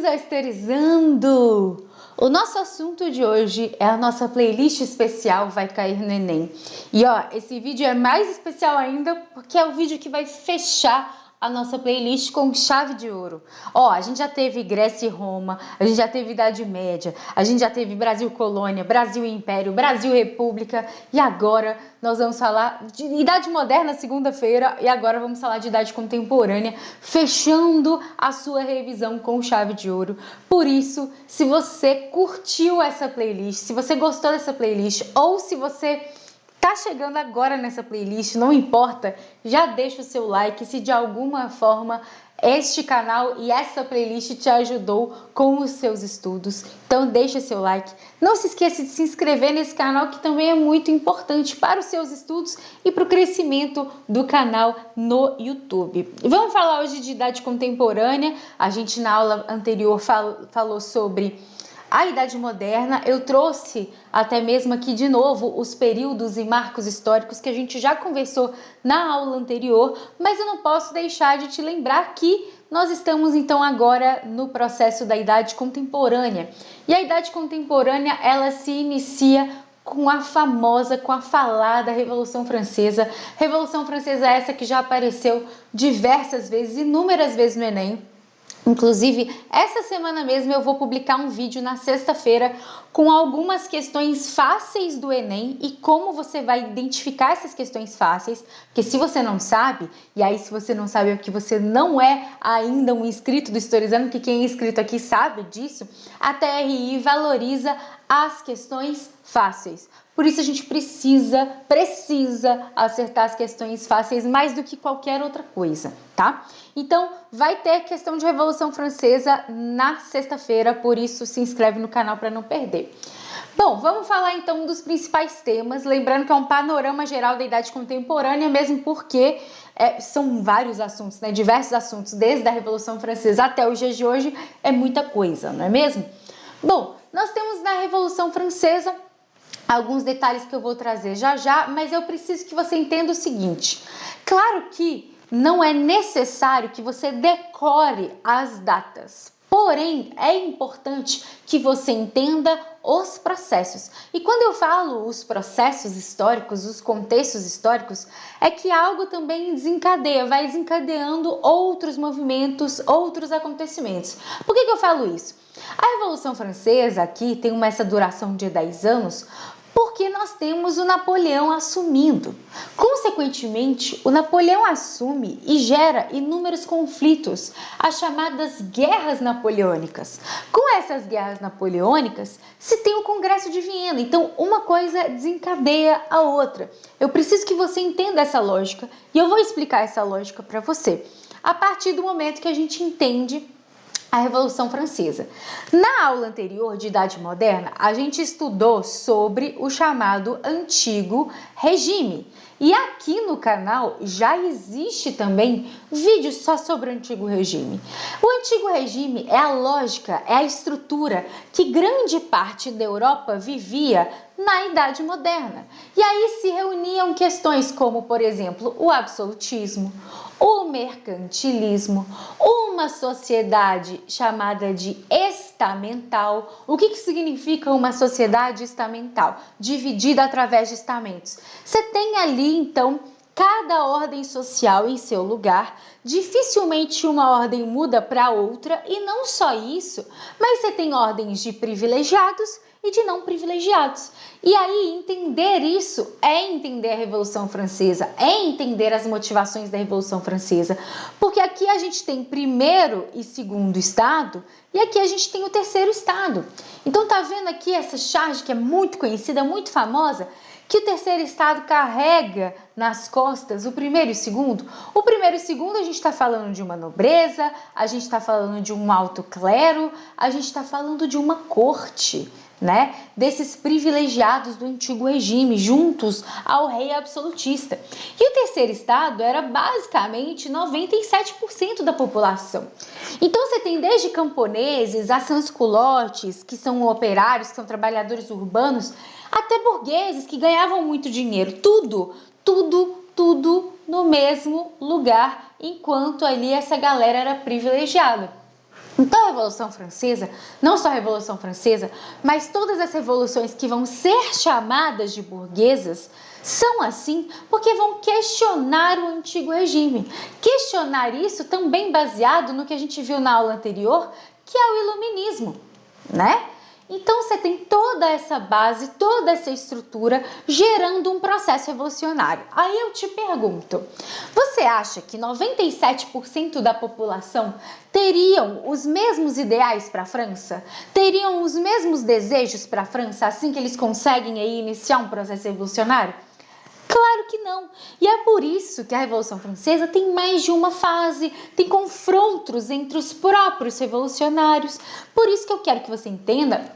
Bem-vindos ao Historizando! O nosso assunto de hoje é a nossa playlist especial Vai Cair no Enem. E esse vídeo é mais especial ainda porque é o vídeo que vai fechar a nossa playlist com chave de ouro. A gente já teve Grécia e Roma, a gente já teve Idade Média, a gente já teve Brasil Colônia, Brasil Império, Brasil República e agora nós vamos falar de Idade Moderna segunda-feira e agora vamos falar de Idade Contemporânea, fechando a sua revisão com chave de ouro. Por isso, se você curtiu essa playlist, se você gostou dessa playlist ou se você tá chegando agora nessa playlist, não importa, já deixa o seu like se de alguma forma este canal e essa playlist te ajudou com os seus estudos. Então deixa seu like. Não se esqueça de se inscrever nesse canal que também é muito importante para os seus estudos e para o crescimento do canal no YouTube. Vamos falar hoje de Idade Contemporânea. A gente na aula anterior falou sobre a Idade Moderna. Eu trouxe até mesmo aqui de novo os períodos e marcos históricos que a gente já conversou na aula anterior, mas eu não posso deixar de te lembrar que nós estamos então agora no processo da Idade Contemporânea. E a Idade Contemporânea, ela se inicia com a falada Revolução Francesa. Revolução Francesa essa que já apareceu diversas vezes, inúmeras vezes no Enem. Inclusive, essa semana mesmo eu vou publicar um vídeo na sexta-feira com algumas questões fáceis do Enem e como você vai identificar essas questões fáceis, porque se você não sabe, e aí se você não sabe é que você não é ainda um inscrito do Historizando, que quem é inscrito aqui sabe disso, a TRI valoriza as questões fáceis. Por isso a gente precisa acertar as questões fáceis mais do que qualquer outra coisa, tá? Então, vai ter questão de Revolução Francesa na sexta-feira, por isso se inscreve no canal para não perder. Bom, vamos falar então dos principais temas, lembrando que é um panorama geral da Idade Contemporânea, mesmo porque são vários assuntos, né? Diversos assuntos, desde a Revolução Francesa até os dias de hoje, é muita coisa, não é mesmo? Bom, nós temos na Revolução Francesa alguns detalhes que eu vou trazer já, mas eu preciso que você entenda o seguinte. Claro que não é necessário que você decore as datas, porém é importante que você entenda os processos. E quando eu falo os processos históricos, os contextos históricos, é que algo também vai desencadeando outros movimentos, outros acontecimentos. Por que eu falo isso? A Revolução Francesa aqui tem essa duração de 10 anos, porque nós temos o Napoleão assumindo. Consequentemente, o Napoleão assume e gera inúmeros conflitos, as chamadas guerras napoleônicas. Com essas guerras napoleônicas, se tem o Congresso de Viena, então uma coisa desencadeia a outra. Eu preciso que você entenda essa lógica e eu vou explicar essa lógica para você a partir do momento que a gente entende a Revolução Francesa. Na aula anterior de Idade Moderna, a gente estudou sobre o chamado Antigo Regime. E aqui no canal já existe também vídeo só sobre o Antigo Regime. O Antigo Regime é a lógica, é a estrutura que grande parte da Europa vivia na Idade Moderna. E aí se reuniam questões como, por exemplo, o absolutismo, o mercantilismo, uma sociedade chamada de estamental. O que significa uma sociedade estamental? Dividida através de estamentos. Você tem ali, então, cada ordem social em seu lugar, dificilmente uma ordem muda para outra, e não só isso, mas você tem ordens de privilegiados e de não privilegiados. E aí, entender isso é entender a Revolução Francesa, é entender as motivações da Revolução Francesa, porque aqui a gente tem primeiro e segundo estado, e aqui a gente tem o terceiro estado. Então, tá vendo aqui essa charge que é muito conhecida, muito famosa, que o terceiro estado carrega nas costas o primeiro e segundo? O primeiro e segundo a gente está falando de uma nobreza, a gente está falando de um alto clero, a gente está falando de uma corte, né? Desses privilegiados do Antigo Regime, juntos ao rei absolutista. E o terceiro estado era basicamente 97% da população. Então você tem desde camponeses a sans-culottes, que são operários, que são trabalhadores urbanos, até burgueses que ganhavam muito dinheiro. Tudo no mesmo lugar, enquanto ali essa galera era privilegiada. Então a Revolução Francesa, não só a Revolução Francesa, mas todas as revoluções que vão ser chamadas de burguesas, são assim porque vão questionar o antigo regime. Questionar isso também baseado no que a gente viu na aula anterior, que é o iluminismo, né? Então você tem toda essa base, toda essa estrutura gerando um processo revolucionário. Aí eu te pergunto, você acha que 97% da população teriam os mesmos ideais para a França? Teriam os mesmos desejos para a França assim que eles conseguem aí iniciar um processo revolucionário? Claro que não. E é por isso que a Revolução Francesa tem mais de uma fase, tem confrontos entre os próprios revolucionários. Por isso que eu quero que você entenda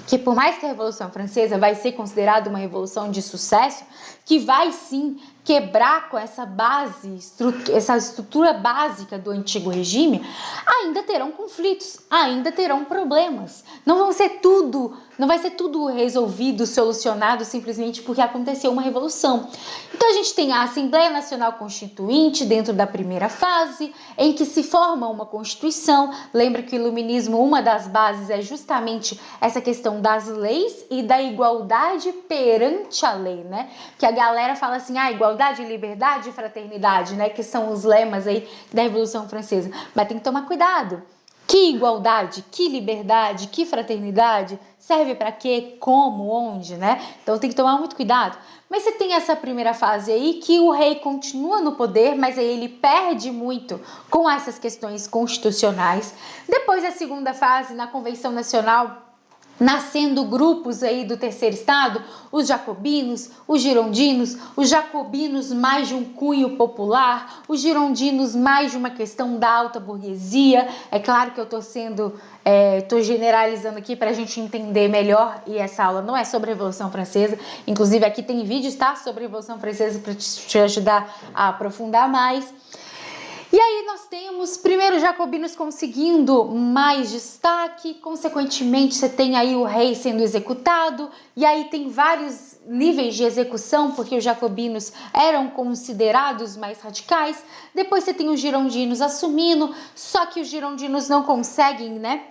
que por mais que a Revolução Francesa vai ser considerada uma revolução de sucesso, que vai sim quebrar com essa base, essa estrutura básica do antigo regime, ainda terão conflitos, ainda terão problemas. Não vai ser tudo resolvido, solucionado simplesmente porque aconteceu uma revolução. Então a gente tem a Assembleia Nacional Constituinte dentro da primeira fase, em que se forma uma Constituição. Lembra que o Iluminismo, uma das bases é justamente essa questão das leis e da igualdade perante a lei, né? Que a galera fala assim, igualdade, liberdade e fraternidade, né? Que são os lemas aí da Revolução Francesa. Mas tem que tomar cuidado. Que igualdade, que liberdade, que fraternidade, serve para quê, como, onde, né? Então tem que tomar muito cuidado. Mas você tem essa primeira fase aí que o rei continua no poder, mas aí ele perde muito com essas questões constitucionais. Depois a segunda fase, na Convenção Nacional, nascendo grupos aí do terceiro estado, os jacobinos, os jacobinos mais de um cunho popular, os girondinos mais de uma questão da alta burguesia. É claro que eu estou generalizando aqui para a gente entender melhor, e essa aula não é sobre a Revolução Francesa, inclusive aqui tem vídeos, tá, sobre a Revolução Francesa para te ajudar a aprofundar mais. E aí nós temos, primeiro, jacobinos conseguindo mais destaque, consequentemente você tem aí o rei sendo executado, e aí tem vários níveis de execução, porque os jacobinos eram considerados mais radicais. Depois você tem os girondinos assumindo, só que os girondinos não conseguem, né?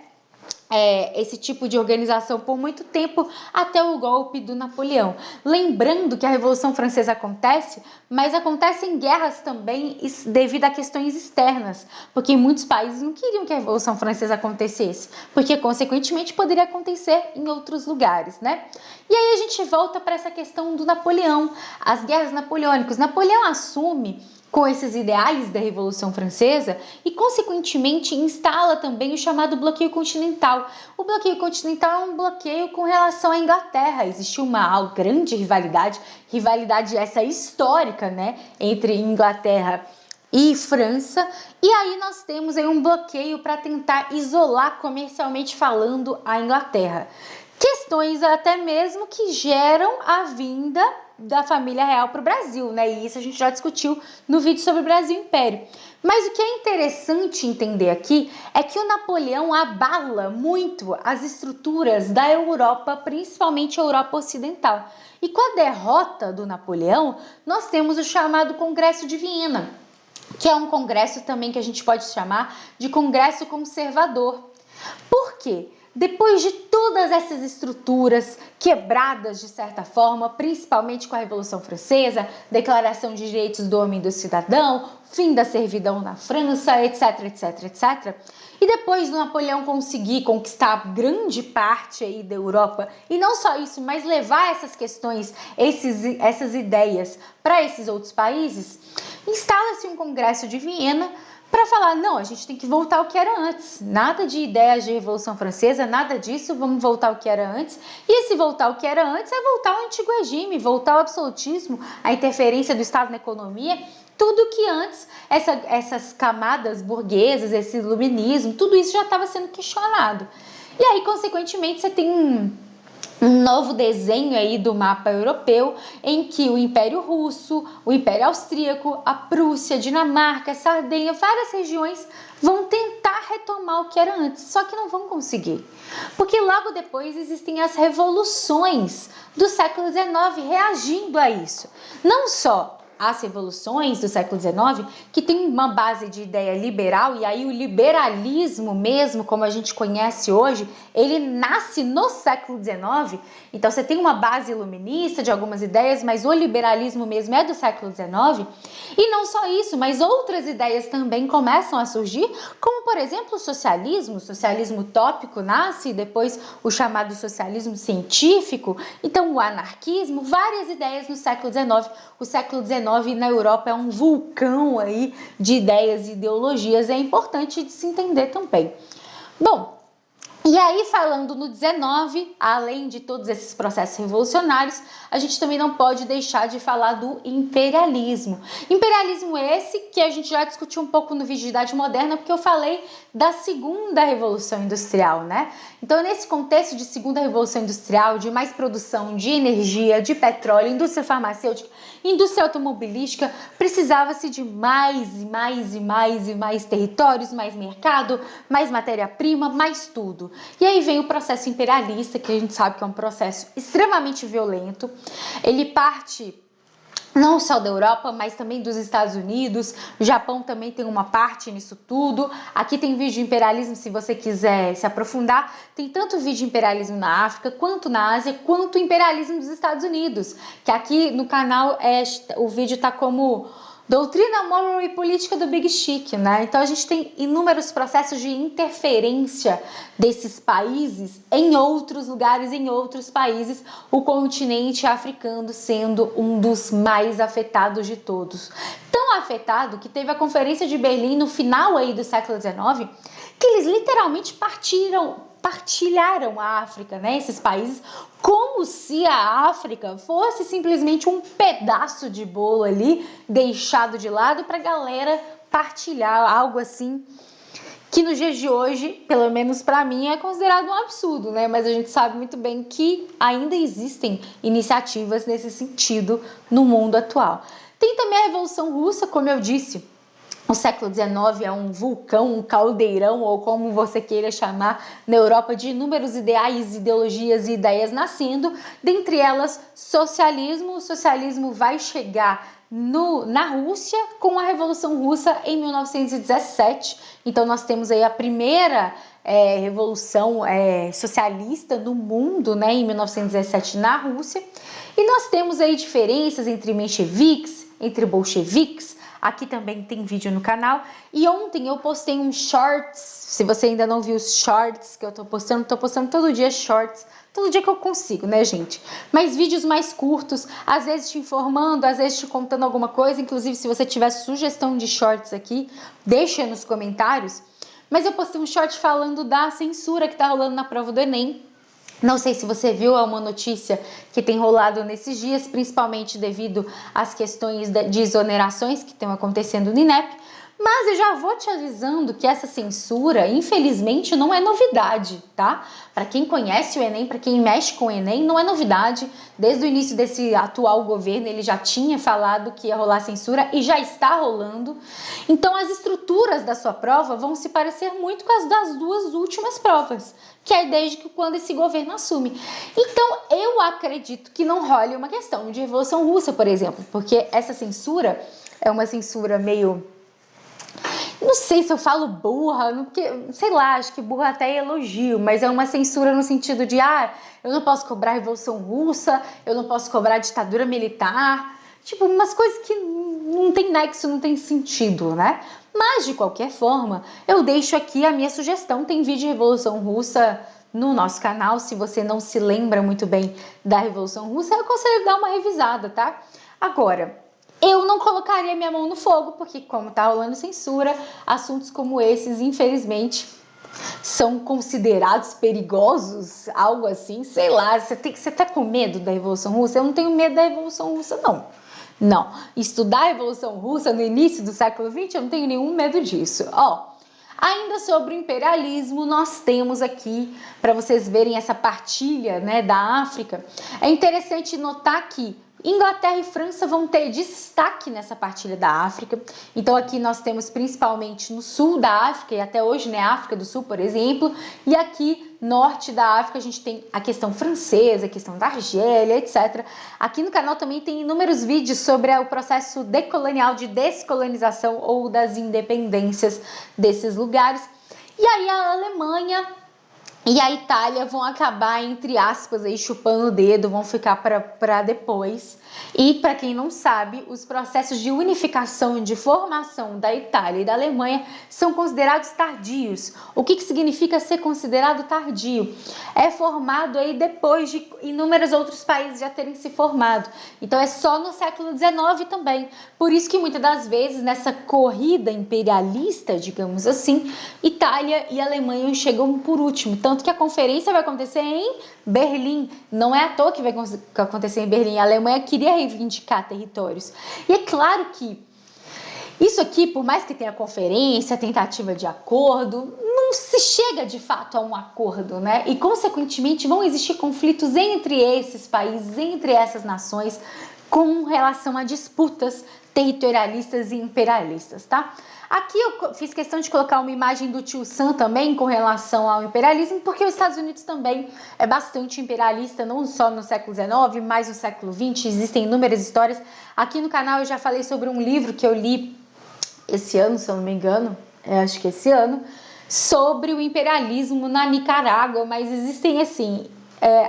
Esse tipo de organização por muito tempo, até o golpe do Napoleão. Lembrando que a Revolução Francesa acontece, mas acontece em guerras também devido a questões externas, porque muitos países não queriam que a Revolução Francesa acontecesse, porque consequentemente poderia acontecer em outros lugares, né? E aí a gente volta para essa questão do Napoleão, as guerras napoleônicas. Napoleão assume com esses ideais da Revolução Francesa e, consequentemente, instala também o chamado bloqueio continental. O bloqueio continental é um bloqueio com relação à Inglaterra. Existiu uma grande rivalidade essa histórica, né, entre Inglaterra e França, e aí nós temos aí um bloqueio para tentar isolar comercialmente falando a Inglaterra. Questões até mesmo que geram a vinda da família real para o Brasil, né? E isso a gente já discutiu no vídeo sobre o Brasil Império. Mas o que é interessante entender aqui é que o Napoleão abala muito as estruturas da Europa, principalmente a Europa Ocidental. E com a derrota do Napoleão, nós temos o chamado Congresso de Viena, que é um congresso também que a gente pode chamar de Congresso Conservador. Por quê? Depois de todas essas estruturas quebradas de certa forma, principalmente com a Revolução Francesa, Declaração de Direitos do Homem e do Cidadão, fim da servidão na França, etc, etc, etc. E depois do Napoleão conseguir conquistar grande parte aí da Europa, e não só isso, mas levar essas questões, essas ideias para esses outros países, instala-se um Congresso de Viena para falar, não, a gente tem que voltar ao que era antes. Nada de ideias de Revolução Francesa, nada disso, vamos voltar ao que era antes. E esse voltar ao que era antes é voltar ao antigo regime, voltar ao absolutismo, a interferência do Estado na economia, tudo que antes, essas camadas burguesas, esse iluminismo, tudo isso já estava sendo questionado. E aí, consequentemente, você tem um novo desenho aí do mapa europeu, em que o Império Russo, o Império Austríaco, a Prússia, a Dinamarca, a Sardenha, várias regiões vão tentar retomar o que era antes, só que não vão conseguir. Porque logo depois existem as revoluções do século XIX reagindo a isso. Não só as revoluções do século XIX, que tem uma base de ideia liberal, e aí o liberalismo mesmo, como a gente conhece hoje, ele nasce no século XIX. Então você tem uma base iluminista de algumas ideias, mas o liberalismo mesmo é do século XIX. E não só isso, mas outras ideias também começam a surgir, como por exemplo o socialismo utópico nasce, e depois o chamado socialismo científico, então o anarquismo, várias ideias no século XIX. O século XIX na Europa é um vulcão aí de ideias e ideologias, é importante de se entender também. Bom, e aí, falando no 19, além de todos esses processos revolucionários, a gente também não pode deixar de falar do imperialismo. Imperialismo esse que a gente já discutiu um pouco no vídeo de Idade Moderna, porque eu falei da segunda Revolução Industrial, né? Então, nesse contexto de segunda Revolução Industrial, de mais produção de energia, de petróleo, indústria farmacêutica, indústria automobilística, precisava-se de mais territórios, mais mercado, mais matéria-prima, mais tudo. E aí vem o processo imperialista, que a gente sabe que é um processo extremamente violento. Ele parte não só da Europa, mas também dos Estados Unidos. O Japão também tem uma parte nisso tudo. Aqui tem vídeo de imperialismo, se você quiser se aprofundar. Tem tanto vídeo de imperialismo na África, quanto na Ásia, quanto imperialismo dos Estados Unidos. Que aqui no canal o vídeo tá como Doutrina, Moral e Política do Big Chic, né? Então a gente tem inúmeros processos de interferência desses países em outros lugares, em outros países, o continente africano sendo um dos mais afetados de todos. Tão afetado que teve a Conferência de Berlim no final aí do século XIX, que eles literalmente partilharam a África, né? Esses países, como se a África fosse simplesmente um pedaço de bolo ali, deixado de lado para a galera partilhar, algo assim que nos dias de hoje, pelo menos para mim, é considerado um absurdo, né? Mas a gente sabe muito bem que ainda existem iniciativas nesse sentido no mundo atual. Tem também a Revolução Russa, como eu disse. O século XIX é um vulcão, um caldeirão, ou como você queira chamar, na Europa, de inúmeros ideais, ideologias e ideias nascendo, dentre elas socialismo. O socialismo vai chegar na Rússia com a Revolução Russa em 1917. Então nós temos aí a primeira revolução socialista no mundo, né, em 1917 na Rússia. E nós temos aí diferenças entre mencheviques, entre bolcheviques. Aqui também tem vídeo no canal. E ontem eu postei um shorts. Se você ainda não viu os shorts que eu tô postando todo dia shorts. Todo dia que eu consigo, né, gente? Mas vídeos mais curtos, às vezes te informando, às vezes te contando alguma coisa. Inclusive, se você tiver sugestão de shorts aqui, deixa nos comentários. Mas eu postei um short falando da censura que tá rolando na prova do Enem. Não sei se você viu, é uma notícia que tem rolado nesses dias, principalmente devido às questões de exonerações que estão acontecendo no INEP. Mas eu já vou te avisando que essa censura, infelizmente, não é novidade, tá? Para quem conhece o Enem, para quem mexe com o Enem, não é novidade. Desde o início desse atual governo, ele já tinha falado que ia rolar censura e já está rolando. Então, as estruturas da sua prova vão se parecer muito com as das duas últimas provas, que é desde que quando esse governo assume. Então, eu acredito que não role uma questão de Revolução Russa, por exemplo, porque essa censura é uma censura meio... Não sei se eu falo burra, porque, sei lá, acho que burra até é elogio, mas é uma censura no sentido de, eu não posso cobrar a Revolução Russa, eu não posso cobrar a ditadura militar, tipo, umas coisas que não tem nexo, não tem sentido, né? Mas, de qualquer forma, eu deixo aqui a minha sugestão, tem vídeo de Revolução Russa no nosso canal, se você não se lembra muito bem da Revolução Russa, eu aconselho dar uma revisada, tá? Agora... eu não colocaria minha mão no fogo, porque como tá rolando censura, assuntos como esses, infelizmente, são considerados perigosos, algo assim, sei lá, você tá com medo da Revolução Russa? Eu não tenho medo da Revolução Russa, não. Não, estudar a Revolução Russa no início do século XX, eu não tenho nenhum medo disso. Ainda sobre o imperialismo, nós temos aqui, para vocês verem essa partilha, né, da África, é interessante notar que Inglaterra e França vão ter destaque nessa partilha da África. Então aqui nós temos principalmente no sul da África, e até hoje, né, África do Sul, por exemplo, e aqui norte da África a gente tem a questão francesa, a questão da Argélia, etc. Aqui no canal também tem inúmeros vídeos sobre o processo decolonial de descolonização ou das independências desses lugares. E aí a Alemanha e a Itália vão acabar, entre aspas, aí chupando o dedo, vão ficar para depois. E para quem não sabe, os processos de unificação e de formação da Itália e da Alemanha são considerados tardios. O que significa ser considerado tardio? É formado aí depois de inúmeros outros países já terem se formado. Então é só no século XIX também. Por isso que muitas das vezes nessa corrida imperialista, digamos assim, Itália e Alemanha chegam por último. Tanto que a conferência vai acontecer em Berlim. Não é à toa que vai acontecer em Berlim. A Alemanha queria reivindicar territórios. E é claro que isso aqui, por mais que tenha conferência, tentativa de acordo, não se chega de fato a um acordo, né? E, consequentemente, vão existir conflitos entre esses países, entre essas nações, com relação a disputas territorialistas e imperialistas, tá? Aqui eu fiz questão de colocar uma imagem do tio Sam também com relação ao imperialismo, porque os Estados Unidos também é bastante imperialista, não só no século XIX, mas no século XX, existem inúmeras histórias. Aqui no canal eu já falei sobre um livro que eu li esse ano, se eu não me engano, acho que esse ano, sobre o imperialismo na Nicarágua, mas existem assim...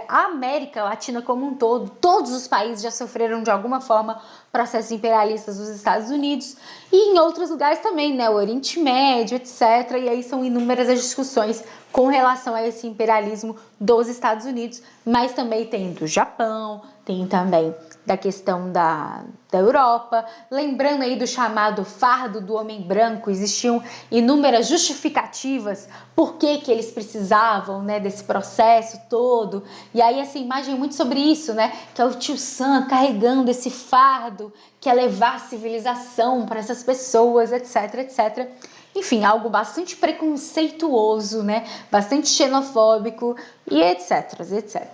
a América Latina como um todo, todos os países já sofreram de alguma forma processos imperialistas dos Estados Unidos e em outros lugares também, né, o Oriente Médio, etc. E aí são inúmeras as discussões com relação a esse imperialismo dos Estados Unidos, mas também tem do Japão, tem também da questão da Europa, lembrando aí do chamado fardo do homem branco, existiam inúmeras justificativas por que eles precisavam, né, desse processo todo, e aí essa imagem é muito sobre isso, né, que é o tio Sam carregando esse fardo, que é levar civilização para essas pessoas, etc, etc. Enfim, algo bastante preconceituoso, né, bastante xenofóbico e etc, etc.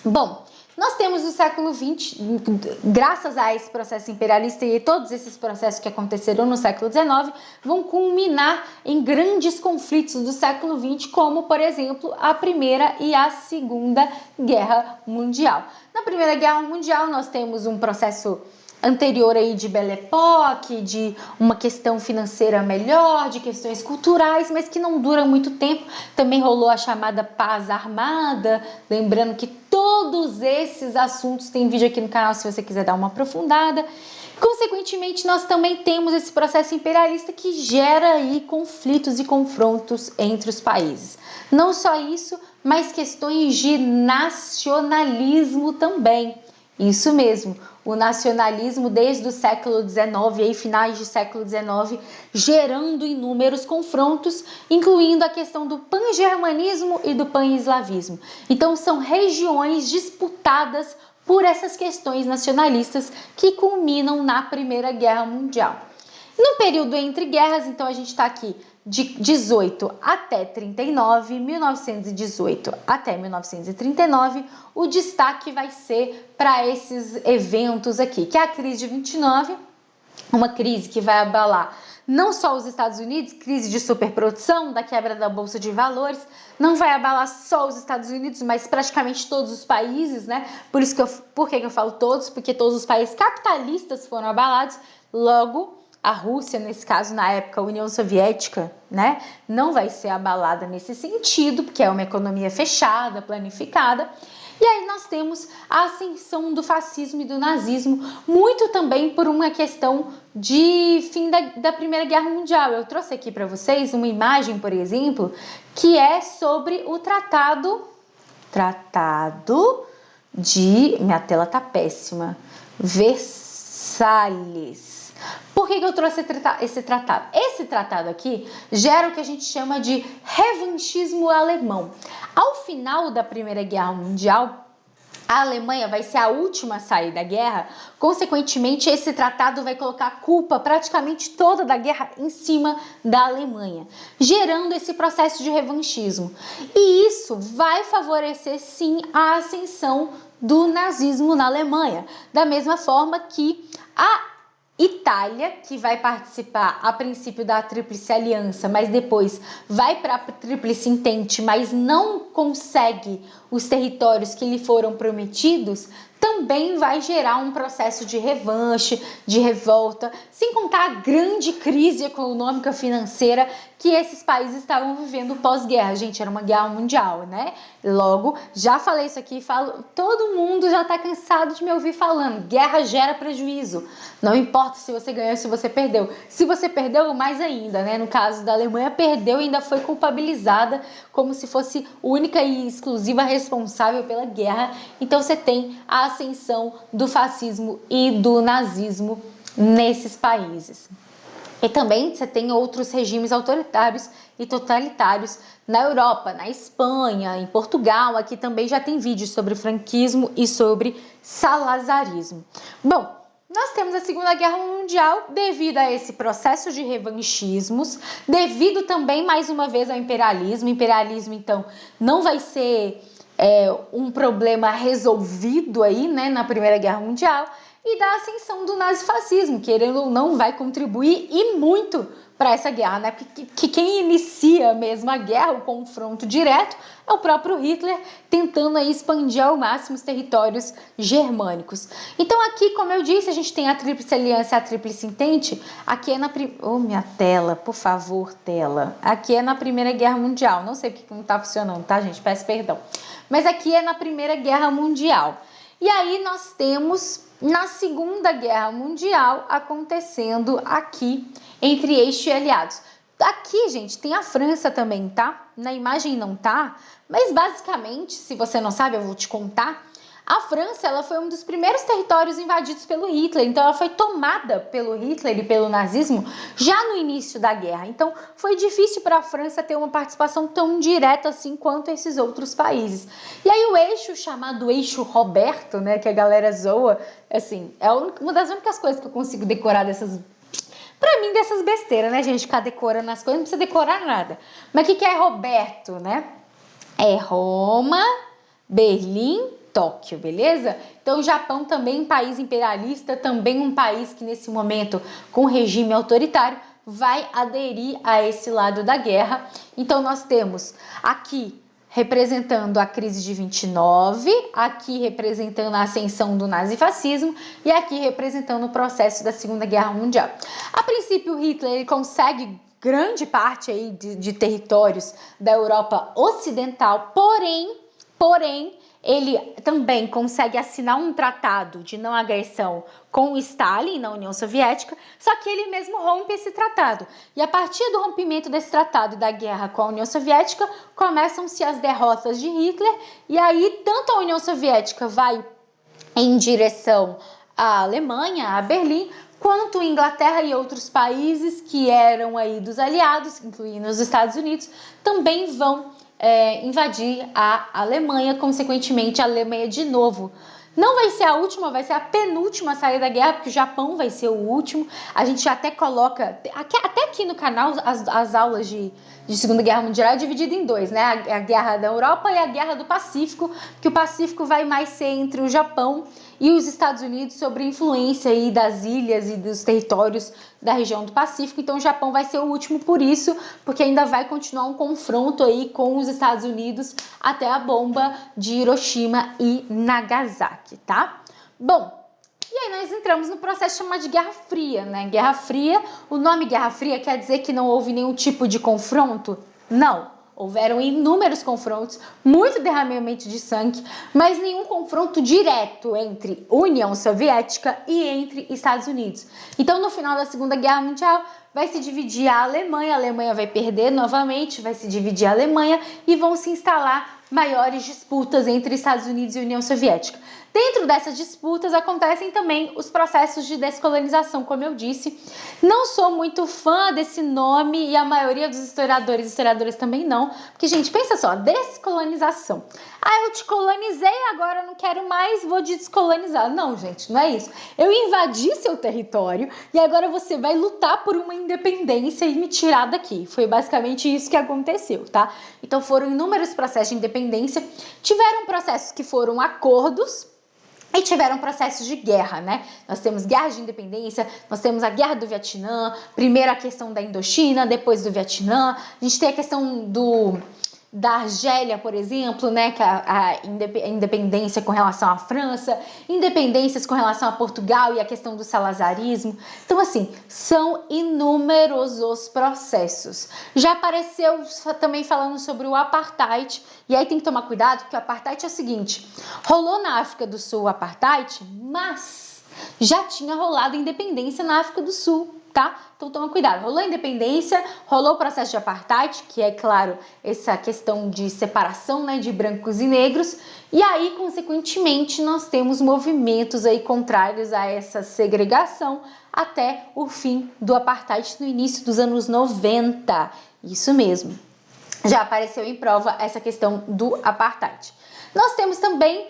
Bom, nós temos o século XX, graças a esse processo imperialista e todos esses processos que aconteceram no século XIX, vão culminar em grandes conflitos do século XX, como, por exemplo, a Primeira e a Segunda Guerra Mundial. Na Primeira Guerra Mundial, nós temos um processo anterior aí de Belle Époque, de uma questão financeira melhor, de questões culturais, mas que não dura muito tempo. Também rolou a chamada paz armada, lembrando que todos esses assuntos tem vídeo aqui no canal se você quiser dar uma aprofundada. Consequentemente, nós também temos esse processo imperialista que gera aí conflitos e confrontos entre os países. Não só isso, mas questões de nacionalismo também. Isso mesmo, o nacionalismo desde o século XIX, aí, finais do século XIX, gerando inúmeros confrontos, incluindo a questão do pan-germanismo e do pan-eslavismo. Então são regiões disputadas por essas questões nacionalistas que culminam na Primeira Guerra Mundial. No período entre guerras, então a gente está aqui de 18 até 39, 1918 até 1939, o destaque vai ser para esses eventos aqui, que é a crise de 29, uma crise que vai abalar não só os Estados Unidos, crise de superprodução, da quebra da Bolsa de Valores, não vai abalar só os Estados Unidos, mas praticamente todos os países, né? Por que eu falo todos? Porque todos os países capitalistas foram abalados, logo a Rússia, nesse caso, na época, a União Soviética, né, não vai ser abalada nesse sentido, porque é uma economia fechada, planificada. E aí nós temos a ascensão do fascismo e do nazismo, muito também por uma questão de fim da Primeira Guerra Mundial. Eu trouxe aqui para vocês uma imagem, por exemplo, que é sobre o tratado de... Minha tela tá péssima. Versalhes. Por que eu trouxe esse tratado? Esse tratado aqui gera o que a gente chama de revanchismo alemão. Ao final da Primeira Guerra Mundial, a Alemanha vai ser a última a sair da guerra, consequentemente esse tratado vai colocar a culpa praticamente toda da guerra em cima da Alemanha, gerando esse processo de revanchismo. E isso vai favorecer sim a ascensão do nazismo na Alemanha, da mesma forma que a Itália, que vai participar a princípio da Tríplice Aliança, mas depois vai para a Tríplice Entente, mas não consegue os territórios que lhe foram prometidos, também vai gerar um processo de revanche, de revolta, sem contar a grande crise econômica financeira que esses países estavam vivendo pós-guerra. Gente, era uma guerra mundial, né? Logo, já falei isso aqui, todo mundo já está cansado de me ouvir falando, guerra gera prejuízo. Não importa se você ganhou ou se você perdeu. Se você perdeu, mais ainda, né? No caso da Alemanha, perdeu e ainda foi culpabilizada como se fosse única e exclusiva responsável pela guerra. Então você tem a ascensão do fascismo e do nazismo nesses países. E também você tem outros regimes autoritários e totalitários na Europa, na Espanha, em Portugal. Aqui também já tem vídeos sobre franquismo e sobre salazarismo. Bom, nós temos a Segunda Guerra Mundial devido a esse processo de revanchismos, devido também, mais uma vez, ao imperialismo. O imperialismo, então, não vai ser um problema resolvido aí, né, na Primeira Guerra Mundial, e da ascensão do nazifascismo, querendo ou não, vai contribuir e muito para essa guerra, né? Porque quem inicia mesmo a guerra, o confronto direto, é o próprio Hitler, tentando aí expandir ao máximo os territórios germânicos. Então aqui, como eu disse, a gente tem a Tríplice Aliança e a Tríplice Entente. Aqui é na... Oh, minha tela, por favor, tela. Aqui é na Primeira Guerra Mundial. Não sei porque não está funcionando, tá, gente? Peço perdão. Mas aqui é na Primeira Guerra Mundial. E aí nós temos na Segunda Guerra Mundial acontecendo aqui entre eixo e aliados. Aqui, gente, tem a França também, tá? Na imagem não tá, mas basicamente, se você não sabe, eu vou te contar. A França, ela foi um dos primeiros territórios invadidos pelo Hitler, então ela foi tomada pelo Hitler e pelo nazismo já no início da guerra. Então foi difícil para a França ter uma participação tão direta assim quanto esses outros países. E aí o eixo chamado eixo Roberto, né, que a galera zoa, assim, é uma das únicas coisas que eu consigo decorar dessas... Pra mim, dessas besteiras, né, gente? Ficar decorando as coisas, não precisa decorar nada. Mas o que é Roberto, né? É Roma, Berlim, Tóquio, beleza? Então o Japão também um país imperialista, também um país que nesse momento com regime autoritário vai aderir a esse lado da guerra. Então nós temos aqui representando a crise de 29, aqui representando a ascensão do nazifascismo e aqui representando o processo da Segunda Guerra Mundial. A princípio Hitler ele consegue grande parte aí de territórios da Europa Ocidental, porém ele também consegue assinar um tratado de não agressão com Stalin na União Soviética, só que ele mesmo rompe esse tratado. E a partir do rompimento desse tratado e da guerra com a União Soviética, começam-se as derrotas de Hitler, e aí tanto a União Soviética vai em direção à Alemanha, a Berlim, quanto a Inglaterra e outros países que eram aí dos aliados, incluindo os Estados Unidos, também vão invadir a Alemanha, consequentemente a Alemanha de novo. Não vai ser a última, vai ser a penúltima a sair da guerra, porque o Japão vai ser o último. A gente até coloca, até aqui no canal, as aulas de Segunda Guerra Mundial é dividida em dois, né? A Guerra da Europa e a Guerra do Pacífico, que o Pacífico vai mais ser entre o Japão e os Estados Unidos sobre a influência aí das ilhas e dos territórios da região do Pacífico. Então o Japão vai ser o último por isso, porque ainda vai continuar um confronto aí com os Estados Unidos até a bomba de Hiroshima e Nagasaki, tá? Bom, e aí nós entramos no processo chamado de Guerra Fria, né? Guerra Fria, o nome Guerra Fria quer dizer que não houve nenhum tipo de confronto? Não. Houveram inúmeros confrontos, muito derramamento de sangue, mas nenhum confronto direto entre União Soviética e entre Estados Unidos. Então, no final da Segunda Guerra Mundial, vai se dividir a Alemanha vai perder novamente, vai se dividir a Alemanha e vão se instalar maiores disputas entre Estados Unidos e União Soviética. Dentro dessas disputas acontecem também os processos de descolonização, como eu disse. Não sou muito fã desse nome e a maioria dos historiadores e historiadoras também não, porque, gente, pensa só, descolonização. Ah, eu te colonizei, agora eu não quero mais, vou descolonizar. Não, gente, não é isso. Eu invadi seu território e agora você vai lutar por uma independência e me tirar daqui. Foi basicamente isso que aconteceu, tá? Então foram inúmeros processos de independência. Tiveram processos que foram acordos, E tiveram processos de guerra, né? Nós temos guerra de independência, nós temos a guerra do Vietnã, primeiro a questão da Indochina, depois do Vietnã. A gente tem a questão da Argélia, por exemplo, né, que a independência com relação à França, independências com relação a Portugal e a questão do salazarismo. Então, assim, são inúmeros os processos. Já apareceu também falando sobre o apartheid, e aí tem que tomar cuidado, porque o apartheid é o seguinte, rolou na África do Sul o apartheid, mas já tinha rolado independência na África do Sul, tá? Então toma cuidado, rolou a independência, rolou o processo de apartheid, que é, claro, essa questão de separação, né, de brancos e negros, e aí, consequentemente, nós temos movimentos aí contrários a essa segregação até o fim do apartheid no início dos anos 90, isso mesmo. Já apareceu em prova essa questão do apartheid. Nós temos também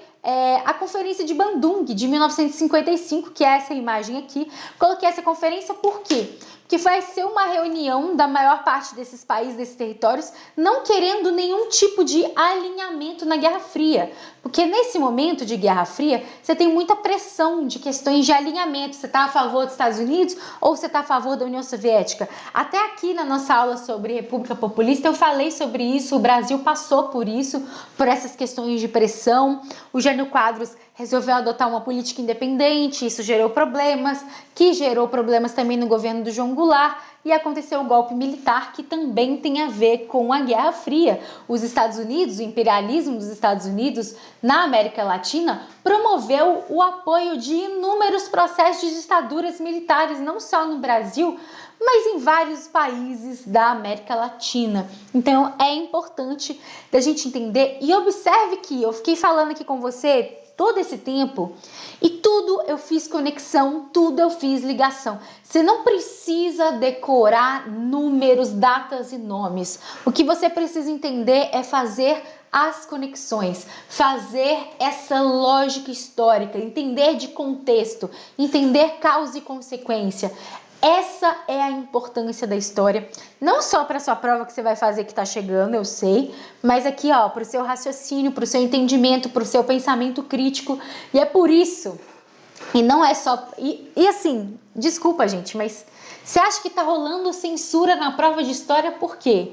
a Conferência de Bandung, de 1955, que é essa imagem aqui. Coloquei essa conferência por quê? Porque vai ser uma reunião da maior parte desses países, desses territórios, não querendo nenhum tipo de alinhamento na Guerra Fria. Porque nesse momento de Guerra Fria, você tem muita pressão de questões de alinhamento. Você está a favor dos Estados Unidos ou você está a favor da União Soviética? Até aqui na nossa aula sobre República Populista, eu falei sobre isso. O Brasil passou por isso, por essas questões de pressão. O Jânio Quadros resolveu adotar uma política independente, isso gerou problemas, que gerou problemas também no governo do João Goulart, e aconteceu o golpe militar, que também tem a ver com a Guerra Fria. Os Estados Unidos, o imperialismo dos Estados Unidos na América Latina, promoveu o apoio de inúmeros processos de ditaduras militares, não só no Brasil, mas em vários países da América Latina. Então é importante da gente entender, e observe que eu fiquei falando aqui com você todo esse tempo e tudo eu fiz conexão, tudo eu fiz ligação. Você não precisa decorar números, datas e nomes. O que você precisa entender é fazer as conexões, fazer essa lógica histórica, entender de contexto, entender causa e consequência. Essa é a importância da história, não só para a sua prova que você vai fazer que está chegando, eu sei, mas aqui, ó, para o seu raciocínio, para o seu entendimento, para o seu pensamento crítico. E é por isso, e não é só... E assim, desculpa, gente, mas você acha que está rolando censura na prova de história por quê?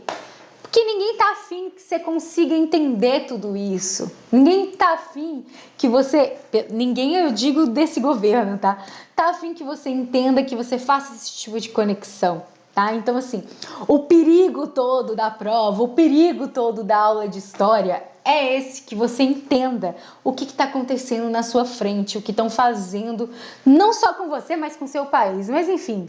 Porque ninguém tá afim que você consiga entender tudo isso. Ninguém tá afim que você... Ninguém, eu digo, desse governo, tá? Tá afim que você entenda, que você faça esse tipo de conexão, tá? Então, assim, o perigo todo da prova, o perigo todo da aula de história é esse, que você entenda o que está acontecendo na sua frente, o que estão fazendo, não só com você, mas com o seu país. Mas, enfim...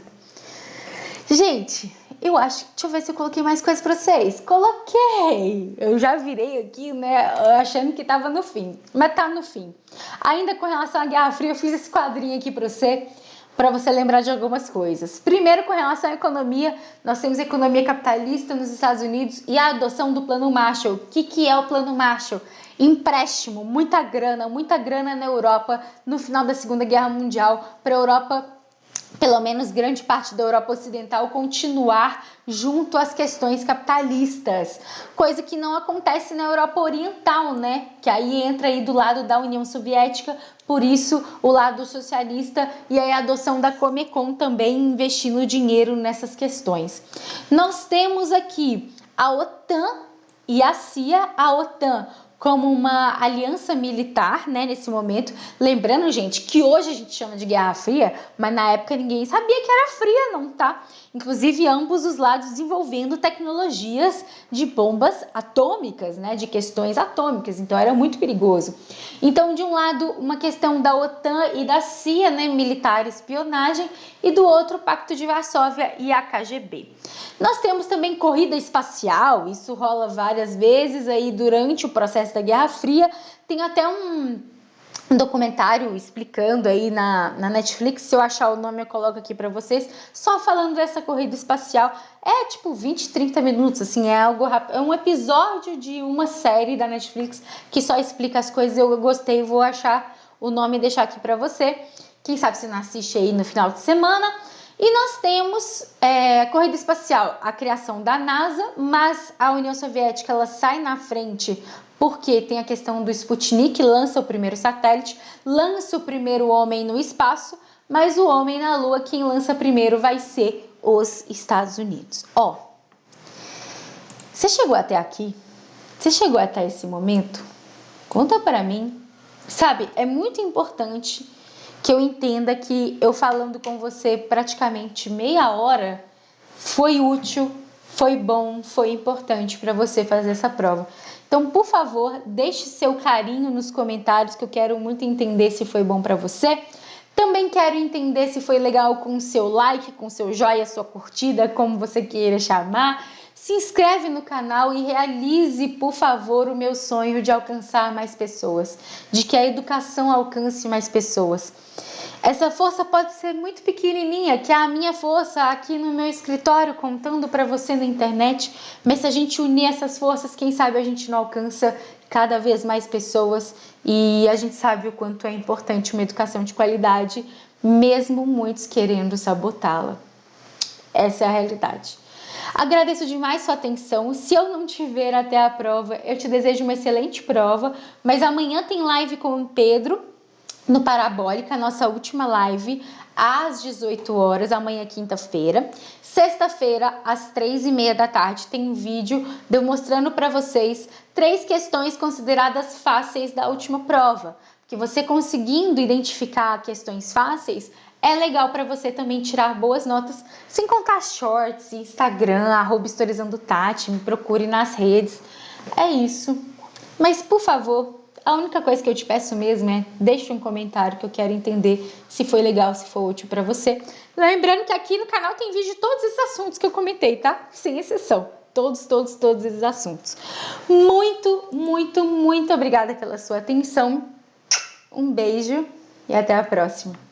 Gente, eu acho... Deixa eu ver se eu coloquei mais coisas pra vocês. Coloquei! Eu já virei aqui, né, achando que tava no fim. Mas tá no fim. Ainda com relação à Guerra Fria, eu fiz esse quadrinho aqui pra você lembrar de algumas coisas. Primeiro, com relação à economia, nós temos a economia capitalista nos Estados Unidos e a adoção do Plano Marshall. O que é o Plano Marshall? Empréstimo, muita grana na Europa no final da Segunda Guerra Mundial para a Europa, pelo menos grande parte da Europa Ocidental, continuar junto às questões capitalistas, coisa que não acontece na Europa Oriental, né? Que aí entra aí do lado da União Soviética, por isso o lado socialista e aí a adoção da Comecon também investindo dinheiro nessas questões. Nós temos aqui a OTAN e a CIA, a OTAN como uma aliança militar, né, nesse momento. Lembrando, gente, que hoje a gente chama de Guerra Fria, mas na época ninguém sabia que era fria, não, tá? Inclusive, ambos os lados desenvolvendo tecnologias de bombas atômicas, né, de questões atômicas, então era muito perigoso. Então, de um lado, uma questão da OTAN e da CIA, né, militar, espionagem, e do outro, o Pacto de Varsóvia e a KGB. Nós temos também corrida espacial, isso rola várias vezes aí durante o processo da Guerra Fria. Tem até um documentário explicando aí na Netflix, se eu achar o nome eu coloco aqui para vocês, só falando dessa corrida espacial. É tipo 20, 30 minutos, assim, é algo rápido. É um episódio de uma série da Netflix que só explica as coisas. Eu gostei, vou achar o nome e deixar aqui para você. Quem sabe você não assiste aí no final de semana. E nós temos a corrida espacial, a criação da NASA, mas a União Soviética ela sai na frente porque tem a questão do Sputnik, lança o primeiro satélite, lança o primeiro homem no espaço, mas o homem na Lua, quem lança primeiro vai ser os Estados Unidos. Ó, você chegou até aqui? Você chegou até esse momento? Conta para mim. Sabe, é muito importante que eu entenda que eu falando com você praticamente meia hora foi útil, foi bom, foi importante para você fazer essa prova. Então, por favor, deixe seu carinho nos comentários que eu quero muito entender se foi bom para você. Também quero entender se foi legal com o seu like, com o seu joinha, sua curtida, como você queira chamar. Se inscreve no canal e realize, por favor, o meu sonho de alcançar mais pessoas, de que a educação alcance mais pessoas. Essa força pode ser muito pequenininha, que é a minha força aqui no meu escritório, contando para você na internet, mas se a gente unir essas forças, quem sabe a gente não alcança cada vez mais pessoas e a gente sabe o quanto é importante uma educação de qualidade, mesmo muitos querendo sabotá-la. Essa é a realidade. Agradeço demais sua atenção. Se eu não te ver até a prova, eu te desejo uma excelente prova, mas amanhã tem live com o Pedro no Parabólica, nossa última live, às 18 horas, amanhã quinta-feira. Sexta-feira, às 3h30 da tarde, tem um vídeo de eu mostrando para vocês 3 questões consideradas fáceis da última prova. Porque você conseguindo identificar questões fáceis, é legal para você também tirar boas notas, sem contar shorts, Instagram, @historizandotati, me procure nas redes. É isso. Mas, por favor, a única coisa que eu te peço mesmo é deixe um comentário que eu quero entender se foi legal, se foi útil para você. Lembrando que aqui no canal tem vídeo de todos esses assuntos que eu comentei, tá? Sem exceção. Todos esses assuntos. Muito, muito, muito obrigada pela sua atenção. Um beijo e até a próxima.